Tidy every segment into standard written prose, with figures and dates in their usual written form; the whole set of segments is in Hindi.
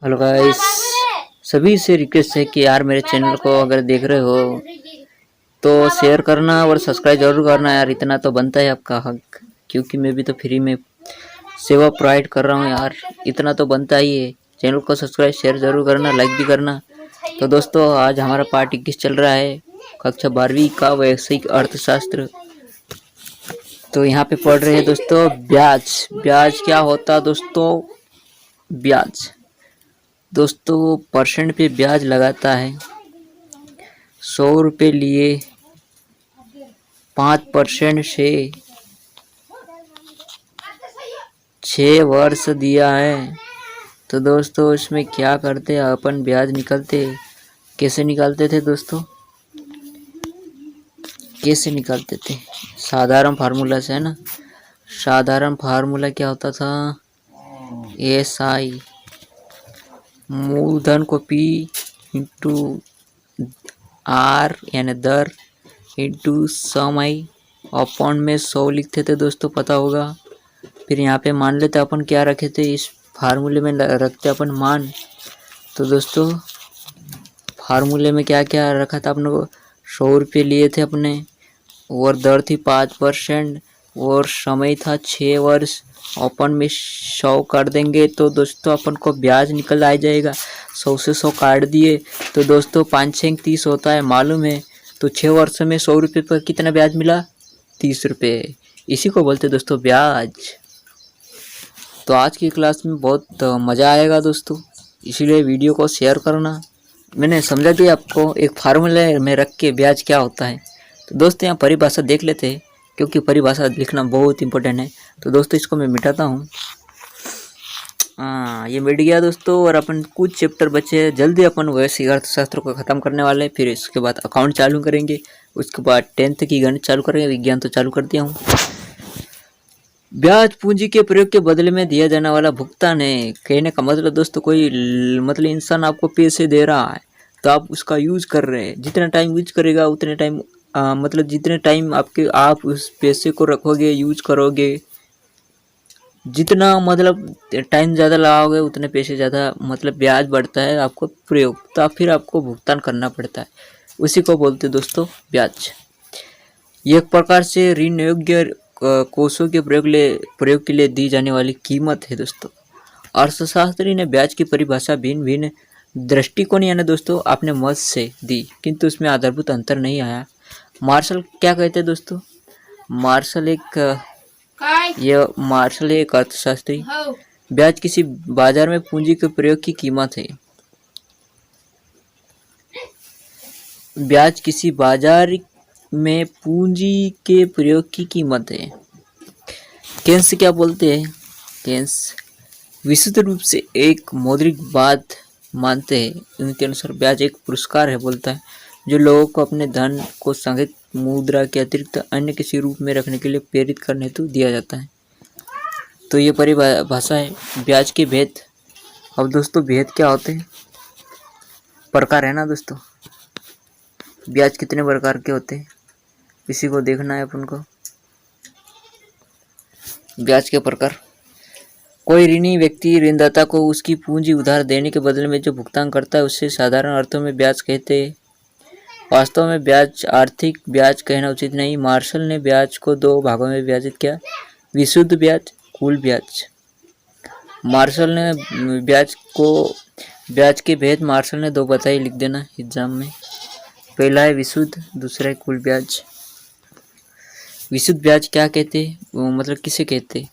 हेलो गाइस, सभी से रिक्वेस्ट है कि यार मेरे चैनल को अगर देख रहे हो तो शेयर करना और सब्सक्राइब जरूर करना यार। इतना तो बनता है आपका हक, क्योंकि मैं भी तो फ्री में सेवा प्रोवाइड कर रहा हूँ यार। इतना तो बनता ही है। चैनल को सब्सक्राइब शेयर जरूर करना, लाइक भी करना। तो दोस्तों, आज हमारा पार्ट 21 चल रहा है, कक्षा 12वीं का वैश्विक अर्थशास्त्र। तो यहाँ पे पढ़ रहे हैं दोस्तों ब्याज। ब्याज क्या होता है दोस्तों? ब्याज दोस्तों परसेंट पे ब्याज लगाता है। 100 रुपये लिए 5% से 6 वर्ष दिया है। तो दोस्तों इसमें क्या करते हैं अपन? ब्याज निकालते। कैसे निकालते थे दोस्तों? कैसे निकालते थे? साधारण फार्मूला से, है ना। साधारण फार्मूला क्या होता था? SI मूलधन को P इंटू R यानी दर इंटू समय अपॉन में 100 लिखते थे दोस्तों, पता होगा। फिर यहाँ पे मान लेते अपन क्या रखे थे इस फार्मूले में, रखते अपन मान। तो दोस्तों फार्मूले में क्या क्या रखा था अपने को? 100 रुपये लिए थे अपने, और दर थी 5% और समय था 6 वर्ष। अपन में 100 काट देंगे तो दोस्तों अपन को ब्याज निकल आ जाएगा। 100 से 100 काट दिए तो दोस्तों 5 6 30 होता है, मालूम है। तो 6 वर्ष में 100 रुपये पर कितना ब्याज मिला? 30 रुपये। इसी को बोलते दोस्तों ब्याज। तो आज की क्लास में बहुत मज़ा आएगा दोस्तों, इसीलिए वीडियो को शेयर करना। मैंने समझा दिया आपको, एक फार्मूले में रख के ब्याज क्या होता है। तो दोस्तों यहाँ परिभाषा देख लेते हैं, क्योंकि परिभाषा लिखना बहुत इंपॉर्टेंट है। तो दोस्तों इसको मैं मिटाता हूँ। ये मिट गया दोस्तों। और अपन कुछ चैप्टर बचे, जल्दी अपन वैश्विक अर्थशास्त्र को ख़त्म करने वाले हैं। फिर इसके बाद अकाउंट चालू करेंगे, उसके बाद 10th की गणित चालू करेंगे। विज्ञान तो चालू कर दिया हूँ। ब्याज पूंजी के प्रयोग के बदले में दिया जाने वाला भुगतान है। कहने का मतलब दोस्तों, कोई मतलब इंसान आपको पैसे दे रहा है तो आप उसका यूज कर रहे हैं। जितना टाइम यूज करेगा उतने टाइम मतलब जितने टाइम आप उस पैसे को रखोगे, यूज करोगे, जितना मतलब टाइम ज़्यादा लगाओगे उतने पैसे ज़्यादा मतलब ब्याज बढ़ता है आपको प्रयोग, तो फिर आपको भुगतान करना पड़ता है। उसी को बोलते दोस्तों ब्याज। ये एक प्रकार से ऋण योग्य कोषों के प्रयोग के लिए दी जाने वाली कीमत है दोस्तों। अर्थशास्त्री ने ब्याज की परिभाषा भिन्न भिन्न दृष्टिकोण यानी दोस्तों अपने मत से दी, किंतु उसमें आधारभूत अंतर नहीं आया। मार्शल क्या कहते हैं दोस्तों? मार्शल एक अर्थशास्त्री। ब्याज किसी बाजार में पूंजी के प्रयोग की कीमत है। ब्याज किसी बाजार में पूंजी के प्रयोग की कीमत है। केन्स क्या बोलते हैं? केन्स विशुद्ध रूप से एक मौद्रिक बात मानते हैं। उनके अनुसार ब्याज एक पुरस्कार है, बोलता है, जो लोगों को अपने धन को संग्रहित मुद्रा के अतिरिक्त अन्य किसी रूप में रखने के लिए प्रेरित करने हेतु दिया जाता है। तो ये परिभाषा है ब्याज के भेद। अब दोस्तों भेद क्या होते हैं? प्रकार है ना दोस्तों, ब्याज कितने प्रकार के होते हैं इसी को देखना है अपन को। ब्याज के प्रकार। कोई ऋणी व्यक्ति ऋणदाता को उसकी पूंजी उधार देने के बदले में जो भुगतान करता है उसे साधारण अर्थों में ब्याज कहते हैं। वास्तव में ब्याज आर्थिक ब्याज कहना उचित नहीं। मार्शल ने ब्याज को 2 भागों में विभाजित किया, विशुद्ध ब्याज, कुल ब्याज। मार्शल ने ब्याज के भेद मार्शल ने 2 बताए, लिख देना एग्जाम में। पहला है विशुद्ध, दूसरा है कुल ब्याज। विशुद्ध ब्याज क्या कहते हैं, मतलब किसे कहते हैं?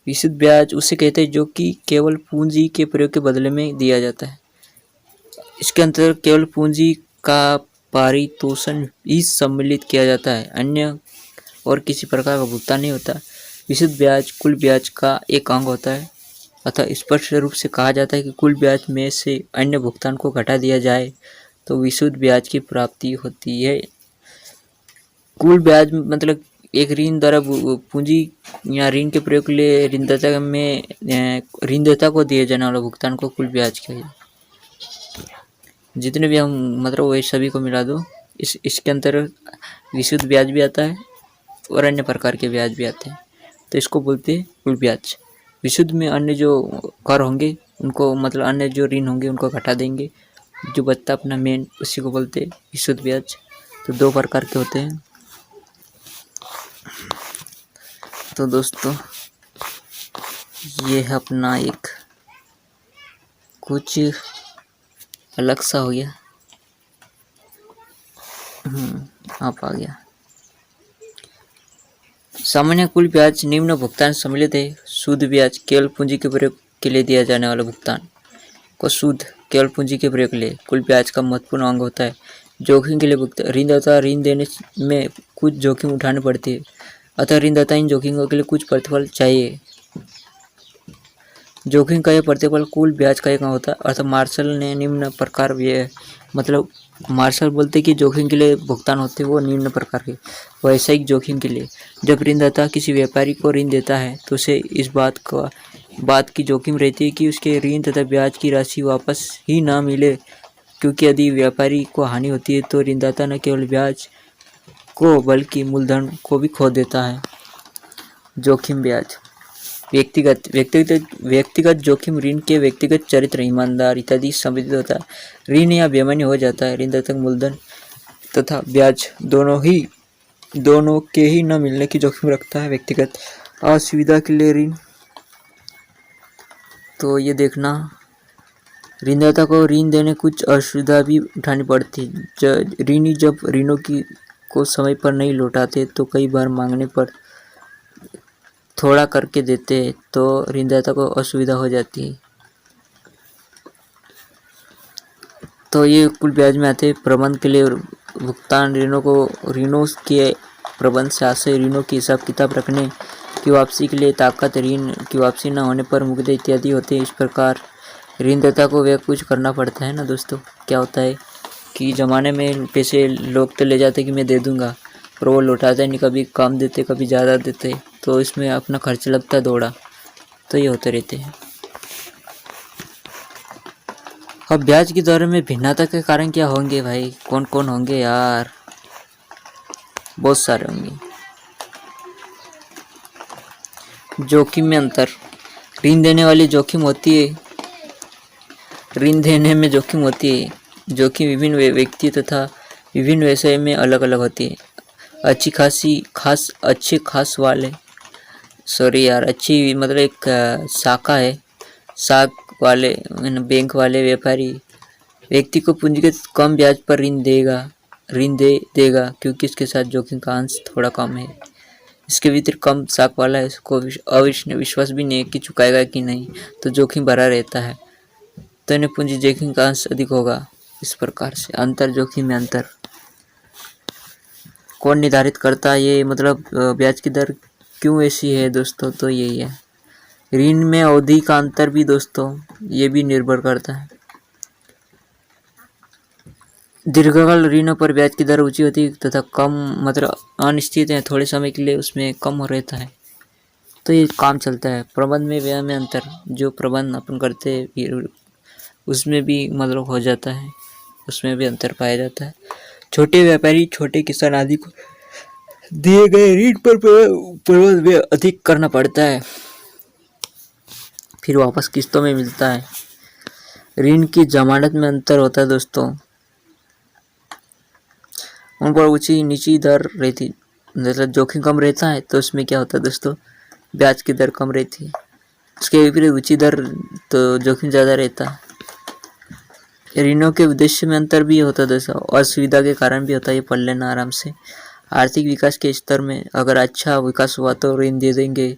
विशुद्ध ब्याज उसे कहते हैं जो कि केवल पूंजी के प्रयोग के बदले में दिया जाता है। इसके अंतर्गत केवल पूंजी का पारितोषण ही सम्मिलित किया जाता है, अन्य और किसी प्रकार का भुगतान नहीं होता। विशुद्ध ब्याज कुल ब्याज का एक अंग होता है, अतः स्पष्ट रूप से कहा जाता है कि कुल ब्याज में से अन्य भुगतान को घटा दिया जाए तो विशुद्ध ब्याज की प्राप्ति होती है। कुल ब्याज मतलब एक ऋण द्वारा पूंजी या ऋण के प्रयोग के लिए ऋणदाता को दिए जाने वाला भुगतान को कुल ब्याज कहते हैं। जितने भी हम मतलब वही सभी को मिला दो। इसके अंदर विशुद्ध ब्याज भी आता है और अन्य प्रकार के ब्याज भी आते हैं, तो इसको बोलते हैं कुल ब्याज। विशुद्ध में अन्य जो कर होंगे उनको मतलब अन्य जो ऋण होंगे उनको घटा देंगे, जो बचता अपना मेन उसी को बोलते हैं शुद्ध ब्याज। तो 2 प्रकार के होते हैं। तो दोस्तों ये है अपना एक कुछ अलग सा हो गया। आप आ गया। सामान्य कुल ब्याज निम्न भुगतान सम्मिलित है। शुद्ध ब्याज केवल पूंजी के प्रयोग के लिए दिया जाने वाला भुगतान को शुद्ध केवल पूंजी के प्रयोग के लिए कुल ब्याज का महत्वपूर्ण अंग होता है। जोखिम के लिए भुगतान ऋणदाता ऋण देने में कुछ जोखिम उठाने पड़ते हैं, अतः ऋणदाता इन जोखिमों के लिए कुछ प्रतिफल चाहिए। जोखिम का यह प्रतिफल कुल ब्याज का एक अंग होता है। अर्थात मार्शल ने निम्न प्रकार मतलब मार्शल बोलते कि जोखिम के लिए भुगतान होते हैं वो निम्न प्रकार के। व्यावसायिक जोखिम के लिए जब ऋणदाता किसी व्यापारी को ऋण देता है तो उसे इस बात की जोखिम रहती है कि उसके ऋण तथा ब्याज की राशि वापस ही ना मिले, क्योंकि यदि व्यापारी को हानि होती है तो ऋणदाता न केवल ब्याज को बल्कि मूलधन को भी खो देता है। जोखिम ब्याज व्यक्तिगत जोखिम ऋण के व्यक्तिगत चरित्र, ईमानदार इत्यादि संबंधित होता है। ऋण या बेईमानी हो जाता है, ऋणदाता मूलधन तथा ब्याज दोनों के ही न मिलने की जोखिम रखता है। व्यक्तिगत असुविधा के लिए ऋण, तो ये देखना ऋणदाता को ऋण देने कुछ असुविधा भी उठानी पड़ती है। ऋणी जब ऋणों को समय पर नहीं लौटाते तो कई बार मांगने पर थोड़ा करके देते हैं तो ऋणदाता को असुविधा हो जाती है। तो ये कुल ब्याज में आते हैं। प्रबंध के लिए भुगतान ऋणों के प्रबंध से आशय ऋणों की हिसाब किताब रखने की वापसी के लिए ताकत, ऋण की वापसी न होने पर मुकदमे इत्यादि होते हैं। इस प्रकार ऋणदाता को वह कुछ करना पड़ता है ना दोस्तों। क्या होता है कि ज़माने में पैसे लोग तो ले जाते कि मैं दे दूंगा, पर वो लौटाते नहीं, कभी कम देते कभी ज़्यादा देते, तो इसमें अपना खर्च लगता दौड़ा, तो ये होते रहते हैं। अब ब्याज की दर में भिन्नता के कारण क्या होंगे भाई? कौन कौन होंगे यार? बहुत सारे होंगे। जोखिम में अंतर। ऋण देने वाली जोखिम होती है, ऋण देने में जोखिम होती है। जोखिम विभिन्न व्यक्ति तथा विभिन्न व्यवसाय में अलग अलग होती है। अच्छी मतलब एक शाखा है, शाख वाले बैंक वाले व्यापारी व्यक्ति को पूंजीगत कम ब्याज पर ऋण दे देगा क्योंकि इसके साथ जोखिम का अंश थोड़ा कम है। इसके भीतर कम शाख वाला है, इसको विश्वास भी नहीं है कि चुकाएगा कि नहीं, तो जोखिम भरा रहता है, तो इन्हें पूंजी जोखिम का अंश अधिक होगा। इस प्रकार से अंतर, जोखिम में अंतर कौन निर्धारित करता है? ये मतलब ब्याज की दर क्यों ऐसी है दोस्तों? तो यही है। ऋण में अवधि का अंतर भी दोस्तों ये भी निर्भर करता है। दीर्घकाल ऋणों पर ब्याज की दर ऊंची होती है तथा कम मतलब अनिश्चित है, थोड़े समय के लिए उसमें कम हो रहता है, तो ये काम चलता है। प्रबंध में ब्याज में अंतर, जो प्रबंध अपन करते हैं उसमें भी मतलब हो जाता है, उसमें भी अंतर पाया जाता है। छोटे व्यापारी, छोटे किसान आदि को दिए गए ऋण पर प्रबंध अधिक करना पड़ता है, फिर वापस किस्तों में मिलता है। ऋण की जमानत में अंतर होता है दोस्तों, उन पर ऊंची नीची दर रहती, मतलब जोखिम कम रहता है, तो उसमें क्या होता है दोस्तों, ब्याज की दर कम रहती है। उसके विपरीत ऊंची दर तो जोखिम ज़्यादा रहता है। ऋणों के उद्देश्य में अंतर भी होता है दोस्तों, असुविधा के कारण भी होता है, ये पढ़ लेना आराम से। आर्थिक विकास के स्तर में अगर अच्छा विकास हुआ तो ऋण दे देंगे,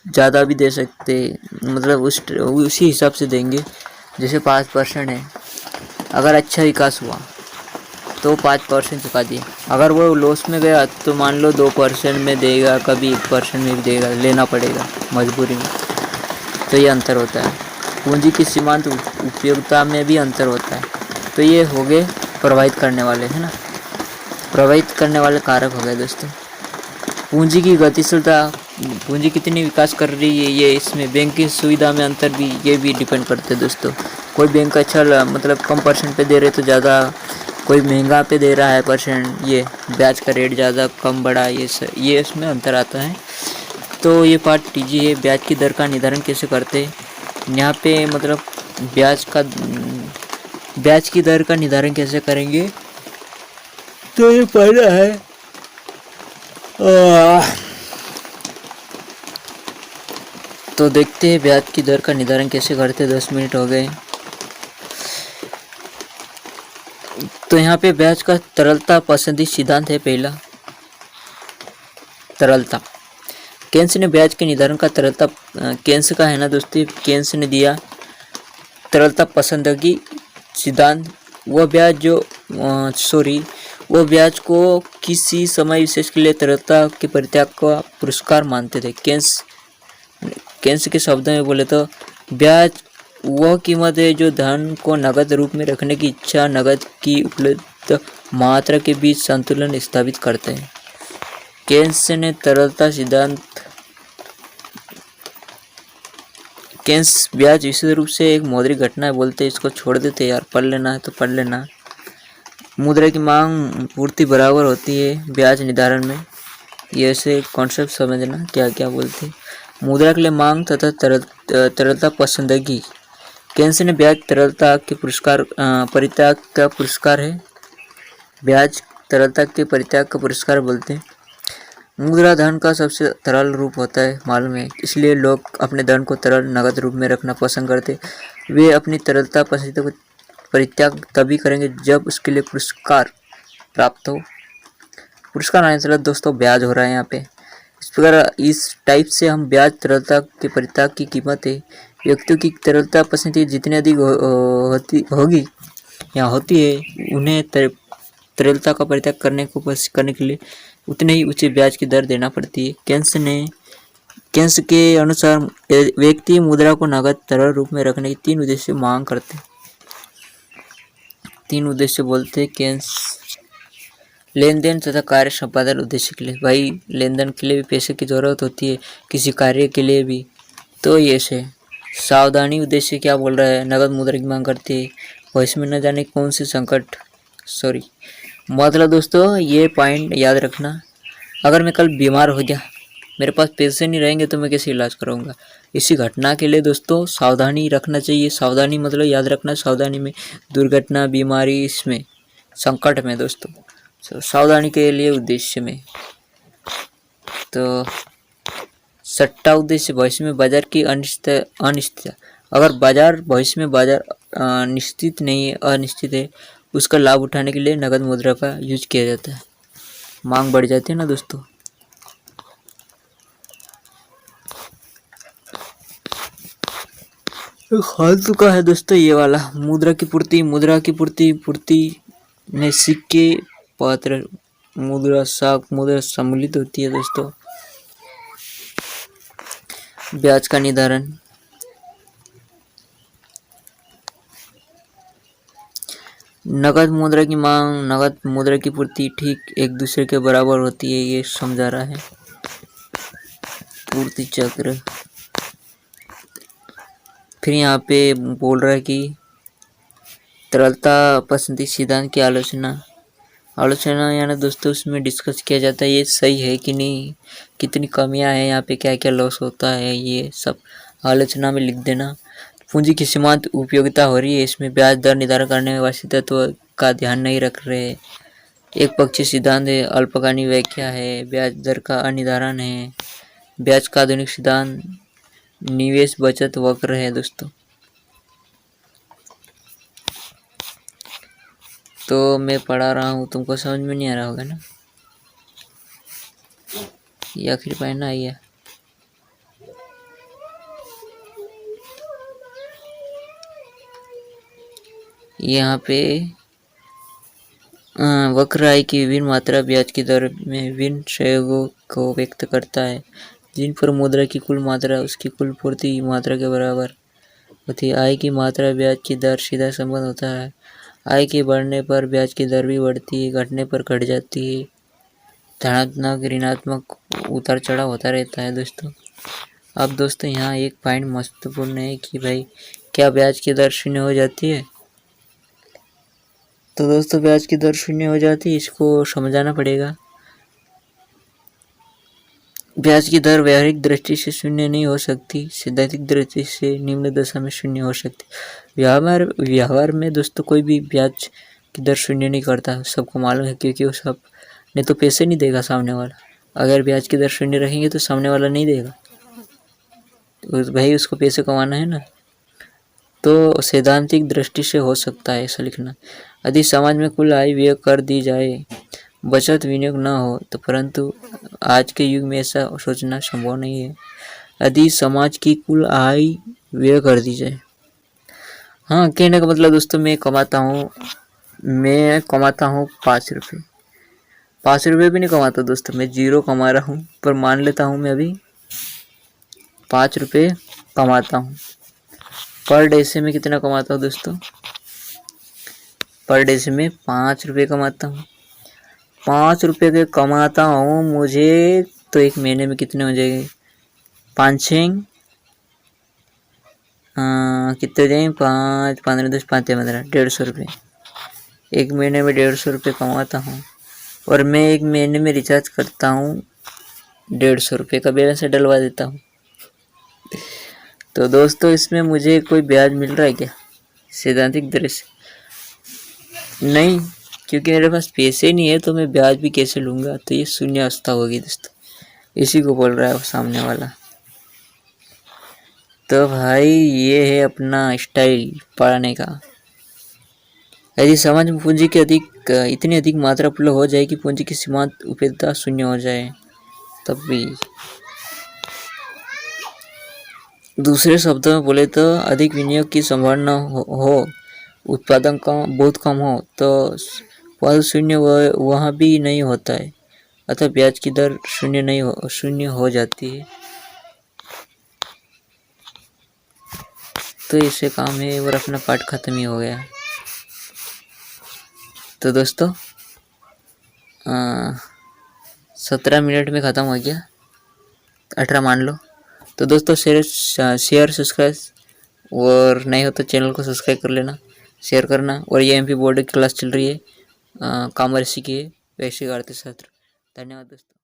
ज़्यादा भी दे सकते, मतलब उसी हिसाब से देंगे। जैसे 5% है, अगर अच्छा विकास हुआ तो 5% चुका दिए, अगर वो लॉस में गया तो मान लो 2% में देगा, कभी 1% में भी देगा, लेना पड़ेगा मजबूरी में। तो ये अंतर होता है। पूंजी की सीमांत उपयोगिता में भी अंतर होता है। तो ये हो गए प्रभावित करने वाले, है ना, प्रभावित करने वाले कारक हो गए दोस्तों। पूंजी की गतिशीलता, पूंजी कितनी विकास कर रही है, ये इसमें बैंक की सुविधा में अंतर भी, ये भी डिपेंड करते हैं दोस्तों। कोई बैंक अच्छा मतलब कम परसेंट पे दे रहे तो ज़्यादा, कोई महंगा पे दे रहा है परसेंट, ये ब्याज का रेट ज़्यादा कम बड़ा, ये इसमें अंतर आता है। तो ये पार्ट कीजिए, ब्याज की दर का निर्धारण कैसे करते हैं, यहाँ पे मतलब ब्याज की दर का निर्धारण कैसे करेंगे, तो ये पहला है तो देखते हैं ब्याज की दर का निर्धारण कैसे करते। 10 मिनट हो गए। तो यहाँ पे ब्याज का तरलता पसंदीदा सिद्धांत है। पहला, तरलता। केन्स ने ब्याज के निर्धारण का तरलता केन्स का है ना दोस्तों, केन्स ने दिया तरलता पसंदगी सिद्धांत। वह ब्याज को किसी समय विशेष के लिए तरलता के परित्याग का पुरस्कार मानते थे। केन्स के शब्दों में बोले तो ब्याज वह कीमत है जो धन को नकद रूप में रखने की इच्छा नकद की उपलब्ध मात्रा के बीच संतुलन स्थापित करते हैं। केन्स ने तरलता सिद्धांत केन्स ब्याज विशेष रूप से एक मौद्रिक घटना है बोलते हैं। इसको छोड़ देते यार, पढ़ लेना है तो पढ़ लेना। मुद्रा की मांग पूर्ति बराबर होती है ब्याज निर्धारण में। ये ऐसे कॉन्सेप्ट समझना क्या क्या बोलते हैं। मुद्रा के लिए मांग तथा तरलता पसंदगी। केन्स ने ब्याज तरलता के परित्याग का पुरस्कार है। ब्याज तरलता के परित्याग का पुरस्कार बोलते हैं। मुद्रा धन का सबसे तरल रूप होता है, मालूम है, इसलिए लोग अपने धन को तरल नगद रूप में रखना पसंद करते। वे अपनी तरलता पसंदीदा को परित्याग तभी करेंगे जब उसके लिए पुरस्कार प्राप्त हो। पुरस्कार आने से दोस्तों ब्याज हो रहा है यहाँ पे। इस प्रकार इस टाइप से हम ब्याज तरलता के परित्याग की कीमत है। व्यक्तियों की तरलता पसंदीदा जितनी अधिक होगी या होती है, उन्हें तरलता का परित्याग करने के लिए उतने ही ऊंचे ब्याज की दर देना पड़ती है। केन्स के अनुसार व्यक्ति मुद्रा को नगद तरल रूप में रखने की 3 उद्देश्य मांग करते हैं। 3 उद्देश्य बोलते हैं केन्स। लेन देन तथा कार्य संपादन उद्देश्य के लिए। भाई लेन देन के लिए भी पैसे की जरूरत होती है, किसी कार्य के लिए भी। तो ये से सावधानी उद्देश्य क्या बोल रहा है, नगद मुद्रा की मांग करती है, भविष्य में न जाने कौन से संकट मतलब दोस्तों ये पॉइंट याद रखना। अगर मैं कल बीमार हो गया, मेरे पास पैसे नहीं रहेंगे तो मैं कैसे इलाज कराऊंगा। इसी घटना के लिए दोस्तों सावधानी रखना चाहिए। सावधानी मतलब याद रखना, सावधानी में दुर्घटना, बीमारी, इसमें संकट में दोस्तों सावधानी के लिए उद्देश्य में। तो सट्टा उद्देश्य भविष्य में बाजार की अनिश्चितता। अगर भविष्य में बाजार निश्चित नहीं है, अनिश्चित है, उसका लाभ उठाने के लिए नगद मुद्रा का यूज किया जाता है। मांग बढ़ जाती है ना दोस्तों। फालतू का है दोस्तों ये वाला। मुद्रा की पूर्ति में सिक्के, पात्र, मुद्रा, शाक मुद्रा सम्मिलित होती है दोस्तों। ब्याज का निर्धारण। नगद मुद्रा की मांग, नगद मुद्रा की पूर्ति ठीक एक दूसरे के बराबर होती है, ये समझा रहा है पूर्ति चक्र। फिर यहाँ पे बोल रहा है कि तरलता पसंदीदा सिद्धांत की आलोचना यानी दोस्तों उसमें डिस्कस किया जाता है ये सही है कि नहीं, कितनी कमियां हैं यहाँ पे, क्या क्या लॉस होता है, ये सब आलोचना में लिख देना। पूंजी की सीमांत उपयोगिता हो रही है, इसमें ब्याज दर निर्धारण करने में वास्तविक तत्व का ध्यान नहीं रख रहे। एक पक्षीय सिद्धांत है, अल्पकालीन व्याख्या है, ब्याज दर का अनिर्धारण है। ब्याज का आधुनिक सिद्धांत निवेश बचत वक्र है दोस्तों। तो मैं पढ़ा रहा हूँ, तुमको समझ में नहीं आ रहा होगा ना। ये आखिरी पॉइंट ना आइए। यहाँ पे वक्र आय की विभिन्न मात्रा ब्याज की दर में विभिन्न सहयोगों को व्यक्त करता है, जिन पर मुद्रा की कुल मात्रा उसकी कुल पूर्ति मात्रा के बराबर होती है। आय की मात्रा ब्याज की दर सीधा संबंध होता है। आय के बढ़ने पर ब्याज की दर भी बढ़ती है, घटने पर घट जाती है। धनात्मक ऋणात्मक उतार चढ़ाव होता रहता है दोस्तों। अब दोस्तों यहाँ एक पॉइंट महत्वपूर्ण है कि भाई क्या ब्याज की दर शून्य हो जाती है। तो दोस्तों ब्याज की दर शून्य हो जाती है, इसको समझाना पड़ेगा। ब्याज की दर व्यावहारिक दृष्टि से शून्य नहीं हो सकती, सैद्धांतिक दृष्टि से निम्न दशा में शून्य हो सकती। व्यवहार में दोस्तों कोई भी ब्याज की दर शून्य नहीं करता, सबको मालूम है, क्योंकि वो सब नहीं तो पैसे नहीं देगा सामने वाला। अगर ब्याज की दर शून्य रहेंगे तो सामने वाला नहीं देगा, तो भाई उसको पैसे कमाना है ना। तो सैद्धांतिक दृष्टि से हो सकता है ऐसा लिखना। यदि समाज में कुल आय व्यय कर दी जाए, बचत विनियोग न हो तो, परंतु आज के युग में ऐसा सोचना संभव नहीं है। यदि समाज की कुल आय व्यय कर दी जाए, हाँ, कहने का मतलब दोस्तों मैं कमाता हूँ 5 रुपये। 5 रुपये भी नहीं कमाता दोस्तों, मैं 0 कमा रहा हूँ, पर मान लेता हूँ मैं अभी 5 रुपये कमाता हूँ। पर डे से मैं कितना कमाता हूँ दोस्तों? पर डे से मैं 5 रुपये कमाता हूँ। 5 रुपये के कमाता हूँ, मुझे तो एक महीने में कितने हो जाएंगे? 5 कितने हो जाएंगे? 5 15 10 5 15 150 रुपये। एक महीने में 150 रुपये कमाता हूँ, और मैं एक महीने में रिचार्ज करता हूँ 150 रुपये का बैलेंस डलवा देता हूँ। तो दोस्तों इसमें मुझे कोई ब्याज मिल रहा है क्या सैद्धांतिक दृष्टि? नहीं, क्योंकि मेरे पास पैसे नहीं है, तो मैं ब्याज भी कैसे लूँगा? तो ये शून्य अवस्था होगी दोस्तों, इसी को बोल रहा है सामने वाला। तो भाई ये है अपना स्टाइल पढ़ाने का। यदि समाज में पूंजी की इतनी अधिक मात्रा उपलब्ध हो जाए कि पूंजी की सीमांत उपलब्धता शून्य हो जाए, तब भी। दूसरे शब्दों में बोले तो अधिक विनियोग की संभावना हो, उत्पादन का बहुत कम हो, तो पद शून्य वहाँ भी नहीं होता है, अतः ब्याज की दर शून्य हो जाती है। तो इससे काम है, और अपना पाठ खत्म ही हो गया। तो दोस्तों 17 मिनट में ख़त्म हो गया, 18 मान लो। तो दोस्तों शेयर सब्सक्राइब, और नहीं हो तो चैनल को सब्सक्राइब कर लेना, शेयर करना। और ये MP बोर्ड की क्लास चल रही है, कॉमर्स की है, वैश्विक अर्थशास्त्र। धन्यवाद दोस्तों।